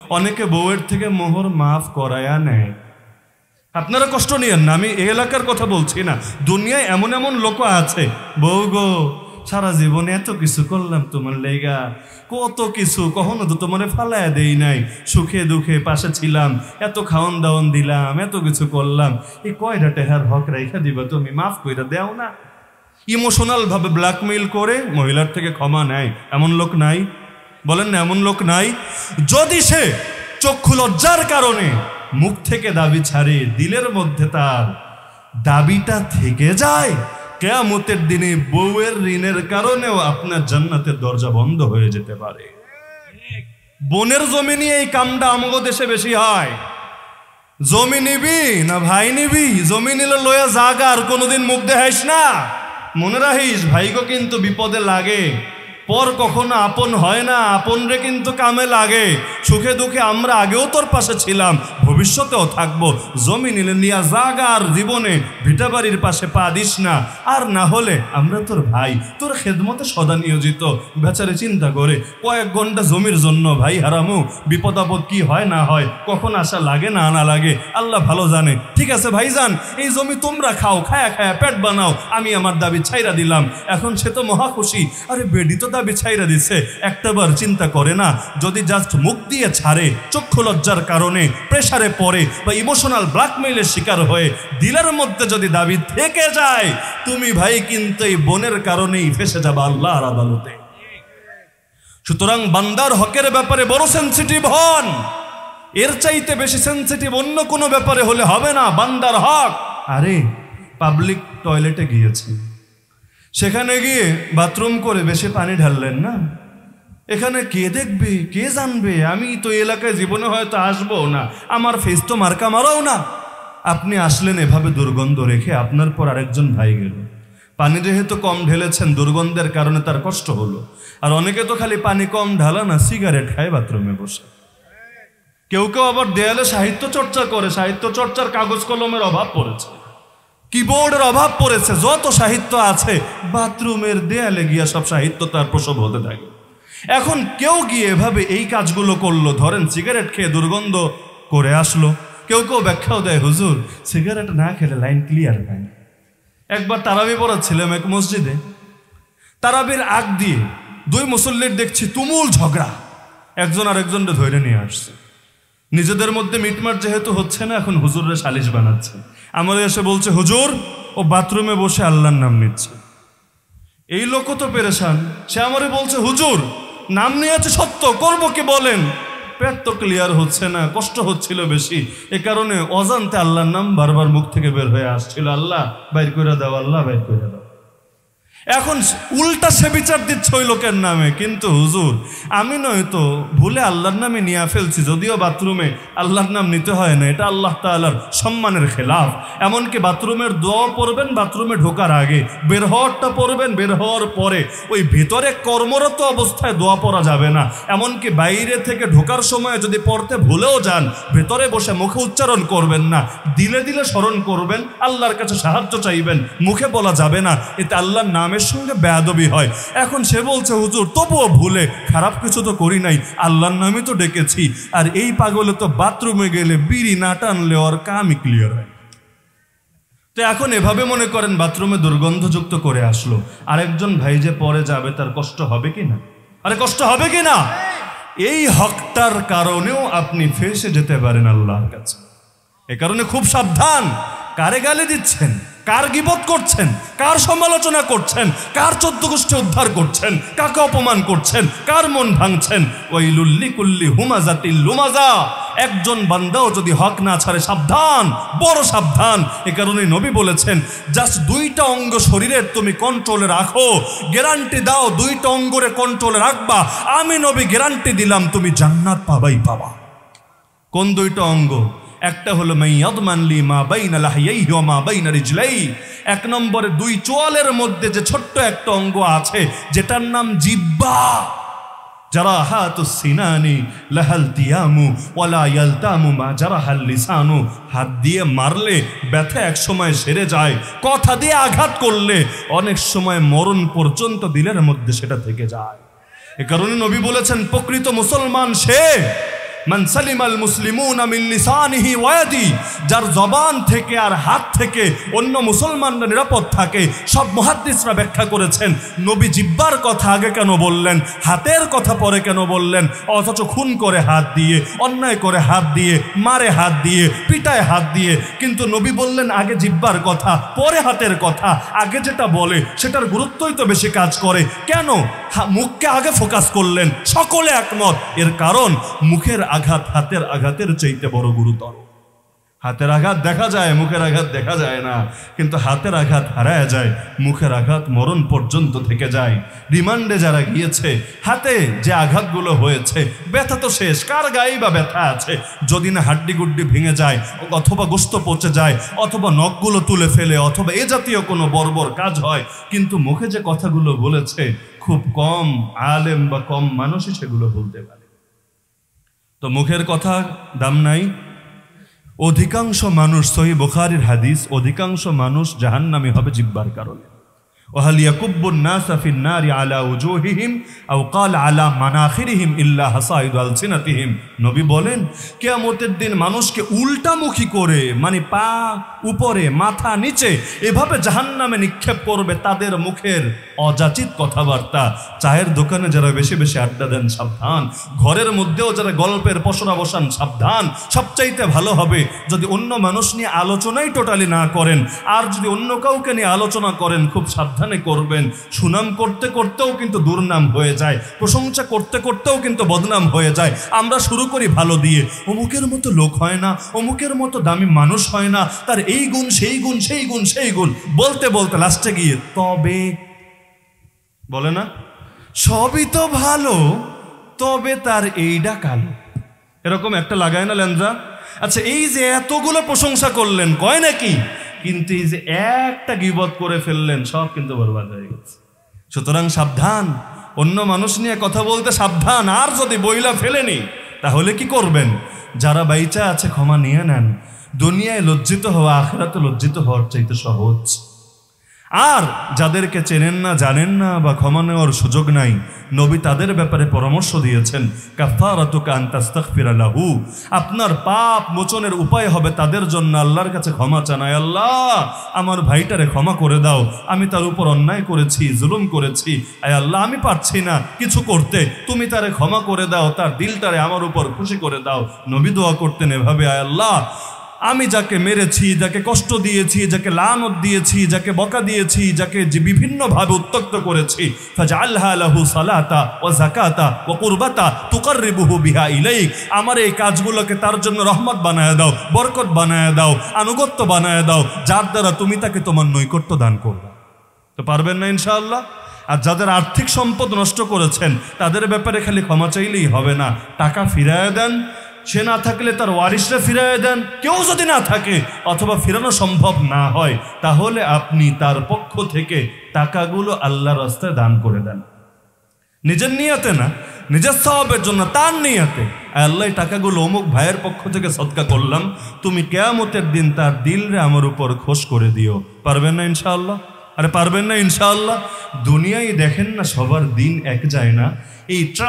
অনেকে বউয়ের থেকে মোহর মাফ করায়া নেয়। আপনারা কষ্ট নিয়েন না, আমি এই এলাকার কথা বলছি না, দুনিয়ায় এমন এমন লোক আছে, বউ গো সারা জীবনে এত কিছু করলাম তোমার লেগা, কত কিছু, কখনো তো তোমার ফালায়া দেই নাই, সুখে দুঃখে পাশে ছিলাম, এত খাওয়ান দাওয়ান দিলাম, এত কিছু করলাম, এই কয়টা টেহার হক রেখা দিবা তুমি, মাফ কইরা দেও না। ইমোশনাল ভাবে ব্ল্যাকমেইল করে মহিলার থেকে ক্ষমা নেয়, এমন লোক নাই? বলেন না এমন লোক নাই? যদি সে চক্ষু লজ্জার কারণে মুখ থেকে দাবি ছাড়ে, দিলের মধ্যে তার দাবিটা থেকে যায়, কিয়ামতের দিনে বউয়ের ঋণের কারণেও আপনার জান্নাতের দরজা বন্ধ হয়ে যেতে পারে। বোনের জমি নিয়ে এই কামটা আমাদের দেশে বেশি হয়। জমি নিবি না ভাই নিবি, জমি নিলে লয়া জাগা, আর কোনোদিন মুখ দেখাইস না, মনে রাখিস ভাইকে কিন্তু বিপদে লাগে, পর কখনো আপন হয় না, আপন রে কিন্তু কামে লাগে, সুখে দুঃখে আমরা আগেও তোর পাশে ছিলাম, ভবিষ্যতেও থাকবো, জমি নিলে নিয়া জাগা, আর জীবনে ভিটা বাড়ির পাশে পা দিস না, আর না হলে আমরা তোর ভাই, তোর খেদমতে সদা নিয়োজিত। বেচারে চিন্তা করে কয়েক ঘন্টা জমির জন্য ভাই হারামু, বিপদ আপদ কি হয় না হয়, কখন আশা লাগে না না লাগে আল্লাহ ভালো জানে। ঠিক আছে ভাইজান, এই জমি তোমরা খাও, খায়া খায়া পেট বানাও, আমি আমার দাবি ছাইরা দিলাম। এখন সে তো মহা খুশি, আরে বেডি তো দাবি ছাইরা দিছে, একটাবার চিন্তা করে না, যদি জাস্ট মুখ দিয়ে ছাড়ে, চক্ষু লজ্জার কারণে প্রেসারে পড়ে বা ইমোশনাল ব্ল্যাকমেইলের শিকার হয়ে দিলের মধ্যে যদি দাবি থেকে যায়, তুমি ভাই কিন্তু এই বোনের কারণেই ফেসে যাবে আল্লাহর আদালতে। সুতরাং বান্দার হকের ব্যাপারে বড় সেনসিটিভ হন, এর চাইতে বেশি সেনসিটিভ অন্য কোনো ব্যাপারে হলে হবে না। বান্দার হক, আরে পাবলিক টয়লেটে গিয়েছে, সেখানে গিয়ে বাথরুম করে বেশি পানি ঢাললেন না, এখানে কে দেখবে কে জানবে, আমি তো এলাকায় জীবনে হয়তো আসবো না, আমার ফেস তো মার্কা মারাও না। আপনি আসলেন এভাবে দুর্গন্ধ রেখে, আপনার পর আরেকজন ভাই গেল, পানি যেহেতু কম ঢেলেছেন দুর্গন্ধের কারণে তার কষ্ট হলো। আর অনেকে তো খালি পানি কম ঢালা না, সিগারেট খায় বাথরুমে বসে। কেউ কেউ আবার দেয়ালে সাহিত্য চর্চা করে, সাহিত্য চর্চার কাগজ কলমের অভাব পড়েছে, কিবোর্ডের অভাব পড়েছে, যত সাহিত্য আছে বাথরুমের দেয়ালে গিয়া সব সাহিত্য তার প্রসব হতে থাকে। এখন কেউ গিয়ে এভাবে এই কাজগুলো করলো, ধরেন সিগারেট খেয়ে দুর্গন্ধ করে আসলো, কেউ কেউ ব্যাখ্যাও দেয় হুজুর সিগারেট না খেলে লাইন ক্লিয়ার হয় না। একবার তারাবি পড়াচ্ছিলাম এক মসজিদে, তারাবির আগ দিয়ে দুই মুসল্লির দেখছি তুমুল ঝগড়া, একজন আরেকজনকে ধরে নিয়ে আসছে, নিজেদের মধ্যে মিটমাট যেহেতু হচ্ছে না, এখন হুজুররে সালিশ বানাচ্ছে। আমার এসে বলছে হুজুর ও বাথরুমে বসে আল্লাহর নাম নিচ্ছে। এই লোক তো পেরেশান, সে আমারে বলছে হুজুর নাম নিয়েছে সত্য, করবো কি বলেন, পেট তো ক্লিয়ার হচ্ছে না, কষ্ট হচ্ছিল বেশি, এ কারণে অজান্তে আল্লাহর নাম বারবার মুখ থেকে বের হয়ে আসছিল, আল্লাহ বাইর করে দাও, আল্লাহ বাইর করে দাও। এখন উল্টা সে বিচার দিচ্ছে ওই লোকের নামে, কিন্তু হুজুর আমি নয়তো ভুলে আল্লাহর নামে নিয়ে ফেলছি, যদিও বাথরুমে আল্লাহর নাম নিতে হয় না, এটা আল্লাহ তাআলার সম্মানের খেলাফ। এমনকি বাথরুমের দোয়া পড়বেন বাথরুমে ঢোকার আগে, বের হওয়ারটা পড়বেন বের হওয়ার পরে, ওই ভেতরে কর্মরত অবস্থায় দোয়া পড়া যাবে না। এমনকি বাইরে থেকে ঢোকার সময় যদি পড়তে ভুলেও যান, ভেতরে বসে মুখে উচ্চারণ করবেন না, দিলে দিলে স্মরণ করবেন, আল্লাহর কাছে সাহায্য চাইবেন, মুখে বলা যাবে না, এতে আল্লাহর নামের সঙ্গে বেয়াদবি হয়। এখন সে বলছে হুজুর তবুও ভুলে, খারাপ কিছু তো করি নাই, আল্লাহর নামই তো ডেকেছি, আর এই পাগলে তো বাথরুমে গেলে বিড়ি না টানলে ওর কামই ক্লিয়ার হয়। তো এখন এভাবে মনে করেন বাথরুমে দুর্গন্ধযুক্ত করে আসলো, আরেকজন ভাই যে পরে যাবে তার কষ্ট হবে কি না? আরে কষ্ট হবে কি না? এই হকটার কারণেও আপনি ফেসে যেতে পারেন আল্লাহর কাছে। এ কারণে খুব সাবধান, কারে গালি দিচ্ছেন, কার গীবত করছেন, কার সমালোচনা করছেন, কার 14 গোষ্ঠী উদ্ধার করছেন, কাকে অপমান করছেন, কার মন ভাঙছেন। ওয়াইলুল লিকুল্লি হুমাযাতিল লুমাযা, একজন বান্দাও যদি হক না ছাড়ে সাবধান, বড় সাবধান। এ কারণে নবী বলেছেন জাস্ট 2টা অঙ্গ শরীরের তুমি কন্ট্রোলে রাখো, গ্যারান্টি দাও 2টা অঙ্গরে কন্ট্রোলে রাখবা, আমি নবী গ্যারান্টি দিলাম তুমি জান্নাত পাবাই পাবা। কোন 2টা অঙ্গ? একটা হলো মাইয়াদমানলি মা বাইনা লাহিয়াইহি ওয়া মা বাইনা রিজলাই, 1 নম্বরে 2 চোয়ালের মধ্যে যে ছোট্ট একটা অঙ্গ আছে যেটার নাম জিহ্বা। জারাহাতুস সিনানি লাহাল তিয়ামু ওয়ালা ইয়ালতামু মা জারাহাল লিসানু, হাত দিয়ে মারলে ব্যথা এক সময় সেরে যায়, কথা দিয়ে আঘাত করলে অনেক সময় মরণ পর্যন্ত দিলের মধ্যে সেটা থেকে যায়। এ কারণে নবী বলেছেন প্রকৃত মুসলমান সে মান সালিমাল মুসলিমুনা মিন লিসানিহি ওয়া ইয়াদি, যার জবান থেকে আর হাত থেকে অন্য মুসলমানরা নিরাপদ থাকে। সব মুহাদ্দিসরা ব্যাখ্যা করেছেন নবী জিহ্বার কথা আগে কেন বললেন, হাতের কথা পরে কেন বললেন, অথচ খুন করে হাত দিয়ে, অন্যায় করে হাত দিয়ে, মারে হাত দিয়ে, পিটায় হাত দিয়ে, কিন্তু নবী বললেন আগে জিহ্বার কথা পরে হাতের কথা। আগে যেটা বলে সেটার গুরুত্বই তো বেশি কাজ করে। কেন মুখকে আগে ফোকাস করলেন? সকলে একমত, এর কারণ মুখের আঘাত হাতের আঘাতের চাইতে বড় গুরুতর। হাতের আঘাত দেখা যায়, মুখের আঘাত দেখা যায় না, কিন্তু হাতের আঘাত হারায় যায়, মুখের আঘাত মরণ পর্যন্ত থেকে যায়। রিমান্ডে যারা গিয়েছে, হাতে যে আঘাতগুলো হয়েছে, ব্যথা তো শেষ, কার গায়ে বা ব্যথা আছে? যদি না হাড্ডি গুড্ডি ভেঙে যায়, অথবা গোস্ত পচে যায়, অথবা নখগুলো তুলে ফেলে, অথবা এ জাতীয় কোনো বর্বর কাজ হয়, কিন্তু মুখে যে কথাগুলো বলেছে খুব কম আলেম বা কম মানুষই সেগুলো বলতে পারে। তো মুখের কথা দাম নাই। অধিকাংশ মানুষ, সহিহ বুখারীর হাদিস, অধিকাংশ মানুষ জাহান্নামী হবে জিহ্বার কারণে। ওয়াহাল ইয়াকুব্বুন নাসা ফিন নারি আলা উজুহিহিম আও ক্বাল আলা মানাখিরিহিম ইল্লা হাসাইদু আলসিনাতিহিম। নবী বলেন কিয়ামতের দিন মানুষকে উল্টামুখী করে, মানে পা উপরে মাথা নিচে, এভাবে জাহান্নামে নিক্ষেপ করবে তাদের মুখের অযাচিত কথাবার্তা। চায়ের দোকানে যারা বেশি বেশি আড্ডা দেন সাবধান, ঘরের মধ্যেও যারা গল্পের পসরা বসান সাবধান। সবচাইতে ভালো হবে যদি অন্য মানুষ নিয়ে আলোচনাই টোটালি না করেন, আর যদি অন্য কাউকে নিয়ে আলোচনা করেন খুব সাবধানে করবেন। সুনাম করতে করতেও কিন্তু দুর্নাম হয়ে যায়, প্রশংসা করতে করতেও কিন্তু বদনাম হয়ে যায়। আমরা শুরু করি ভালো দিয়ে, অমুকের মতো লোক হয় না, অমুকের মতো দামি মানুষ হয় না, তার এই গুণ সেই গুণ সেই গুণ সেই গুণ, বলতে বলতে লাস্টে গিয়ে তবে বলে না সবই তো ভালো, তবে তার এইটা কালো, এরকম একটা লাগায় না লেন্দ্রা। আচ্ছা, এই যে এতগুলো প্রশংসা করলেন, কয় নাকি, কিন্তু এই যে একটা গীবত করে ফেললেন, সব কিন্তু বরবাদ হয়ে গেছে। সুতরাং সাবধান, অন্য মানুষ নিয়ে কথা বলতে সাবধান। আর যদি বইলা ফেলেনি তাহলে কি করবেন? যারা বাইচা আছে ক্ষমা নিয়ে নেন। দুনিয়ায় লজ্জিত হওয়া আখিরাতে লজ্জিত হওয়ার চাইতে সহজ। আর যাদেরকে চেনেন না, জানেন না, বা ক্ষমা নেওয়ার সুযোগ নাই, নবী তাদের ব্যাপারে পরামর্শ দিয়েছেন কাফারাতুকা আন তাস্তাগফিরা লাহু, আপনার পাপ মোচনের উপায় হবে তাদের জন্য আল্লাহর কাছে ক্ষমা চানায়। আল্লাহ, আমার ভাইটারে ক্ষমা করে দাও, আমি তার উপর অন্যায় করেছি, জুলুম করেছি, আয় আল্লাহ আমি পারছি না কিছু করতে, তুমি তারে ক্ষমা করে দাও, তার দিলটারে আমার উপর খুশি করে দাও। নবী দোয়া করতেন এভাবে, আয় আল্লাহ, আমি যাকে মেরেছি, যাকে কষ্ট দিয়েছি, যাকে লানত দিয়েছি, যাকে বকা দিয়েছি, যাকে যে বিভিন্নভাবে উত্ত্যক্ত করেছি, ফাজআলহা লাহু সালাতা ওয়া যাকাতা ওয়া কুরবাতা তুকাররিবুহু বিহা ইলাইক, আমার এই কাজগুলোকে তার জন্য রহমত বানায় দাও, বরকত বানায় দাও, আনুগত্য বানায় দাও, যার দ্বারা তুমি তাকে তোমার নৈকট্য দান করবে। তো পারবেন না ইনশাআল্লাহ? আর যাদের আর্থিক সম্পদ নষ্ট করেছেন তাদের ব্যাপারে খালি ক্ষমা চাইলেই হবে না, টাকা ফিরায় দেন, সে না থাকলে তার ওয়ারিশরা ফিরায় দেন, কেউ যদি না থাকে অথবা ফিরানো সম্ভব না হয় তাহলে আপনি তার পক্ষ থেকে টাকাগুলো আল্লাহর রাস্তায় দান করে দেন। নিজের নিয়তে না, নিজের সওয়াবের জন্য, তার নিয়তে, আল্লাহ টাকাগুলো অমুক ভাইয়ের পক্ষ থেকে সদকা করলাম, তুমি কিয়ামতের দিন তার দিলরে আমার উপর খোশ করে দিও। পারবেন না ইনশাআল্লাহ? আরে পারবেন না ইনশাআল্লাহ? দুনিয়ায় দেখেন না সবার দিন এক যায় না। এই